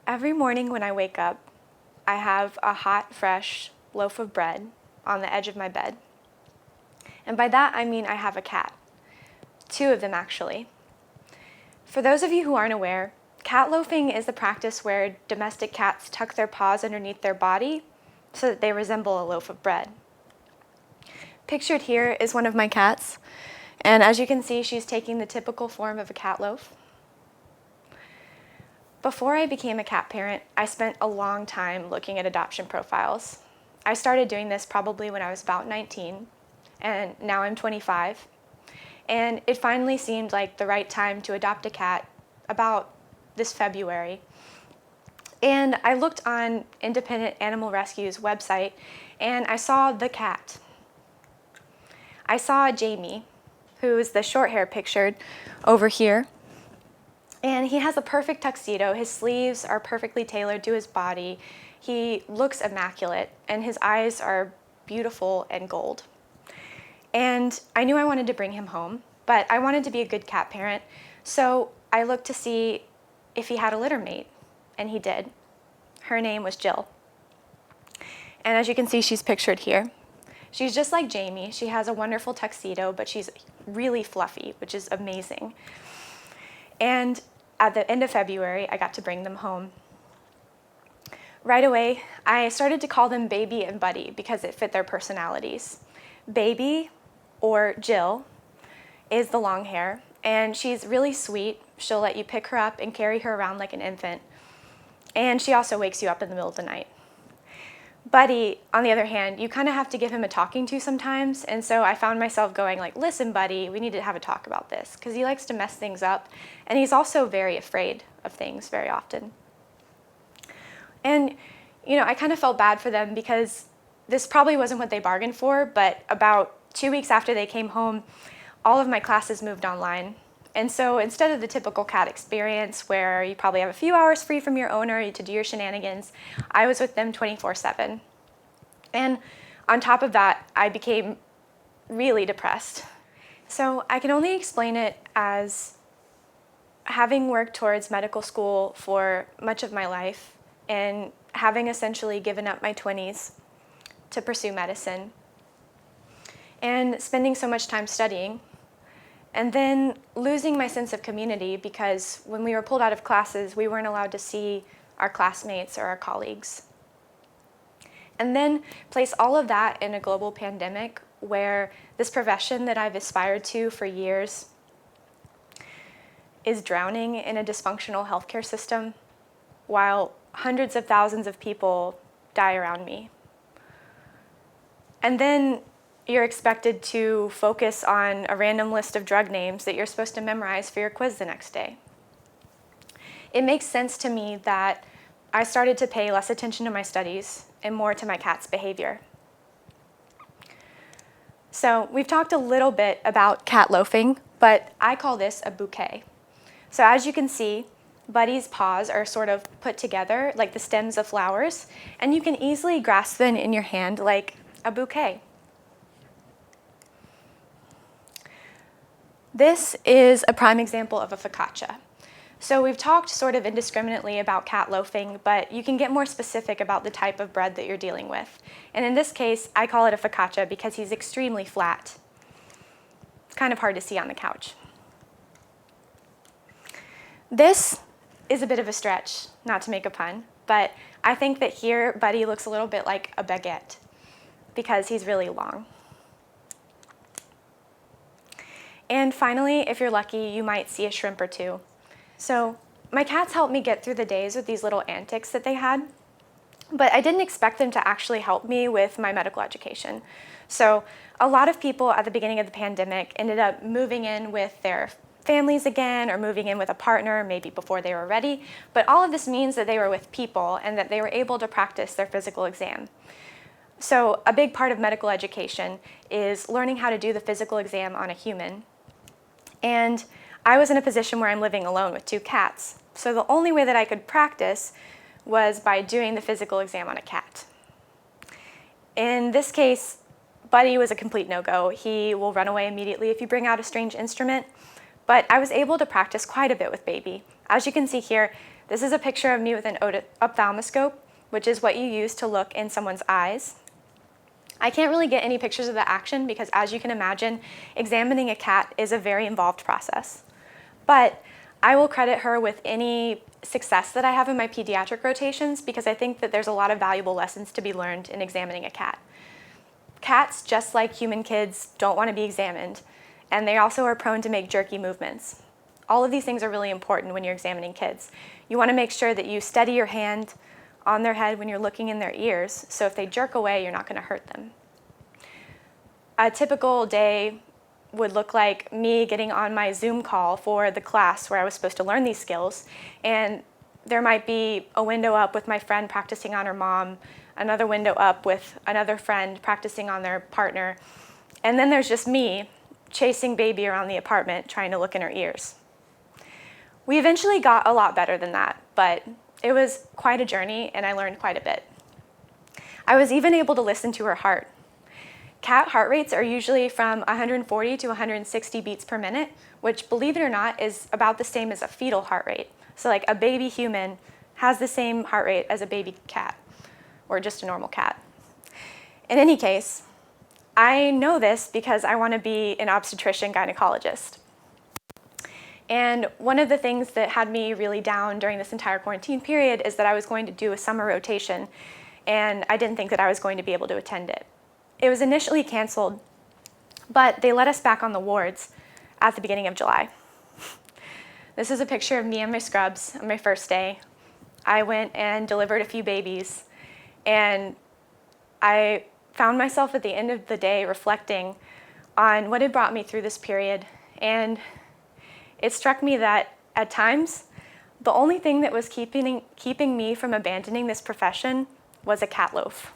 Every morning when I wake up, I have a hot, fresh loaf of bread on the edge of my bed. And by that, I mean I have a cat. 2 of them, actually. For those of you who aren't aware, cat loafing is the practice where domestic cats tuck their paws underneath their body so that they resemble a loaf of bread. Pictured here is one of my cats, and as you can see, she's taking the typical form of a cat loaf. Before I became a cat parent, I spent a long time looking at adoption profiles. I started doing this probably when I was about 19, and now I'm 25. And it finally seemed like the right time to adopt a cat about this February. And I looked on Independent Animal Rescue's website, and I saw the cat. I saw Jamie, who is the short hair pictured over here. And he has a perfect tuxedo. His sleeves are perfectly tailored to his body. He looks immaculate, and his eyes are beautiful and gold. And I knew I wanted to bring him home, but I wanted to be a good cat parent, so I looked to see if he had a litter mate, and he did. Her name was Jill. And as you can see, she's pictured here. She's just like Jamie. She has a wonderful tuxedo, but she's really fluffy, which is amazing. And at the end of February, I got to bring them home. Right away, I started to call them Baby and Buddy because it fit their personalities. Baby, or Jill, is the long hair, and she's really sweet. She'll let you pick her up and carry her around like an infant. And she also wakes you up in the middle of the night. Buddy, on the other hand, you kind of have to give him a talking to sometimes, and so I found myself going like, listen, Buddy, we need to have a talk about this, because he likes to mess things up, and he's also very afraid of things very often. And, I kind of felt bad for them because this probably wasn't what they bargained for, but about 2 weeks after they came home, all of my classes moved online. And so instead of the typical cat experience where you probably have a few hours free from your owner to do your shenanigans, I was with them 24/7. And on top of that, I became really depressed. So I can only explain it as having worked towards medical school for much of my life and having essentially given up my 20s to pursue medicine and spending so much time studying. And then losing my sense of community because when we were pulled out of classes, we weren't allowed to see our classmates or our colleagues. And then place all of that in a global pandemic where this profession that I've aspired to for years is drowning in a dysfunctional healthcare system while hundreds of thousands of people die around me. And then you're expected to focus on a random list of drug names that you're supposed to memorize for your quiz the next day. It makes sense to me that I started to pay less attention to my studies and more to my cat's behavior. So we've talked a little bit about cat loafing, but I call this a bouquet. So as you can see, Buddy's paws are sort of put together like the stems of flowers, and you can easily grasp them in your hand like a bouquet. This is a prime example of a focaccia. So we've talked sort of indiscriminately about cat loafing, but you can get more specific about the type of bread that you're dealing with. And in this case, I call it a focaccia because he's extremely flat. It's kind of hard to see on the couch. This is a bit of a stretch, not to make a pun, but I think that here Buddy looks a little bit like a baguette because he's really long. And finally, if you're lucky, you might see a shrimp or two. So my cats helped me get through the days with these little antics that they had, but I didn't expect them to actually help me with my medical education. So a lot of people at the beginning of the pandemic ended up moving in with their families again or moving in with a partner maybe before they were ready, but all of this means that they were with people and that they were able to practice their physical exam. So a big part of medical education is learning how to do the physical exam on a human. And I was in a position where I'm living alone with 2 cats. So the only way that I could practice was by doing the physical exam on a cat. In this case, Buddy was a complete no-go. He will run away immediately if you bring out a strange instrument. But I was able to practice quite a bit with Baby. As you can see here, This is a picture of me with an ophthalmoscope, which is what you use to look in someone's eyes. I can't really get any pictures of the action because, as you can imagine, examining a cat is a very involved process. But I will credit her with any success that I have in my pediatric rotations because I think that there's a lot of valuable lessons to be learned in examining a cat. Cats, just like human kids, don't want to be examined, and they also are prone to make jerky movements. All of these things are really important when you're examining kids. You want to make sure that you steady your hand on their head when you're looking in their ears, so if they jerk away, you're not going to hurt them. A typical day would look like me getting on my Zoom call for the class where I was supposed to learn these skills, and there might be a window up with my friend practicing on her mom, another window up with another friend practicing on their partner, and then there's just me chasing baby around the apartment trying to look in her ears. We eventually got a lot better than that, but it was quite a journey and I learned quite a bit. I was even able to listen to her heart. Cat heart rates are usually from 140 to 160 beats per minute, which, believe it or not, is about the same as a fetal heart rate. So like a baby human has the same heart rate as a baby cat, or just a normal cat. In any case, I know this because I want to be an obstetrician gynecologist. And one of the things that had me really down during this entire quarantine period is that I was going to do a summer rotation, and I didn't think that I was going to be able to attend it. It was initially canceled, but they let us back on the wards at the beginning of July. This is a picture of me and my scrubs on my first day. I went and delivered a few babies, and I found myself at the end of the day reflecting on what had brought me through this period, and it struck me that at times, the only thing that was keeping me from abandoning this profession was a cat loaf.